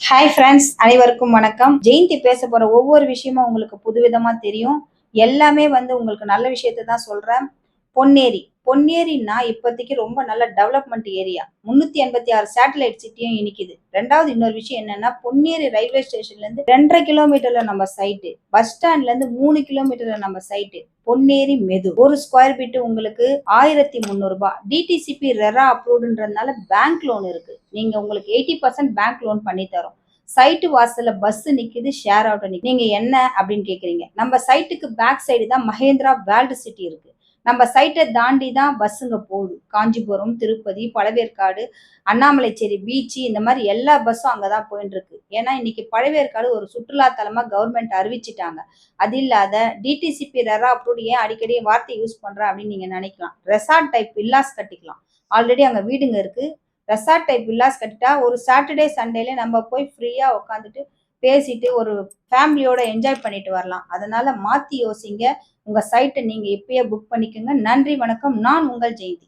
Hi friends, அனைவருக்கும் வணக்கம். ஜெயந்தி பேச போற ஒவ்வொரு விஷயமும் உங்களுக்கு புதுவிதமா தெரியும். எல்லாமே உங்களுக்கு நல்ல விஷயத்தை தான் சொல்றேன். பொன்னேரி பொன்னேரின்னா இப்போதைக்கு ரொம்ப நல்ல டெவலப்மெண்ட் ஏரியா. 386 சேட்டலைட் சிட்டியும் இனிக்குது. ரெண்டாவது இன்னொரு விஷயம் என்னன்னா, பொன்னேரி ரயில்வே ஸ்டேஷன்ல இருந்து 2.5 கிலோமீட்டர்ல நம்ம சைட்டு, பஸ் ஸ்டாண்ட்ல இருந்து 3 கிலோமீட்டர்ல நம்ம சைட்டு. பொன்னேரி மெது ஒரு ஸ்கொயர் ஃபீட் உங்களுக்கு 1300 ரூபாய். டிடிசிபி ரெரா அப்ரூவ்டுன்றதுனால பேங்க் லோன் இருக்கு. நீங்க உங்களுக்கு 80% பேங்க் லோன் பண்ணி தரோம். சைட்டு வாசல்ல பஸ் நிக்குது, ஷேர் ஆட்டோ நிக்குது. நீங்க என்ன அப்படின்னு கேக்குறீங்க. நம்ம சைட்டுக்கு பேக் சைடு தான் மகேந்திரா வேர்ல்டு சிட்டி இருக்கு. நம்ம சைட்டை தாண்டி தான் பஸ்ஸுங்க போகுது. காஞ்சிபுரம், திருப்பதி, பழவேற்காடு, அண்ணாமலைச்சேரி பீச், இந்த மாதிரி எல்லா பஸ்ஸும் அங்கதான் போயிட்டு இருக்கு. ஏன்னா இன்னைக்கு பழவேற்காடு ஒரு சுற்றுலா தலமா கவர்மெண்ட் அறிவிச்சிட்டாங்க. அது இல்லாத டிடிசிபி ரெரா அப்ரூவ்டு ஏன் அடிக்கடி வார்த்தை யூஸ் பண்றேன் அப்படின்னு நீங்க நினைக்கலாம். ரெசார்ட் டைப் வில்லாஸ் கட்டிக்கலாம். ஆல்ரெடி அங்க வீடுங்க இருக்கு. ரெசார்ட் டைப் வில்லாஸ் கட்டிட்டா ஒரு சாட்டர்டே சண்டேல நம்ம போய் ஃப்ரீயா உட்காந்துட்டு பேசிட்டு ஒரு ஃபேமிலியோட என்ஜாய் பண்ணிட்டு வரலாம். அதனால மாத்தி யோசிங்க. உங்க சைட்டை நீங்க இப்பயே புக் பண்ணிக்கோங்க. நன்றி, வணக்கம். நான் உங்கள் ஜெயந்தி.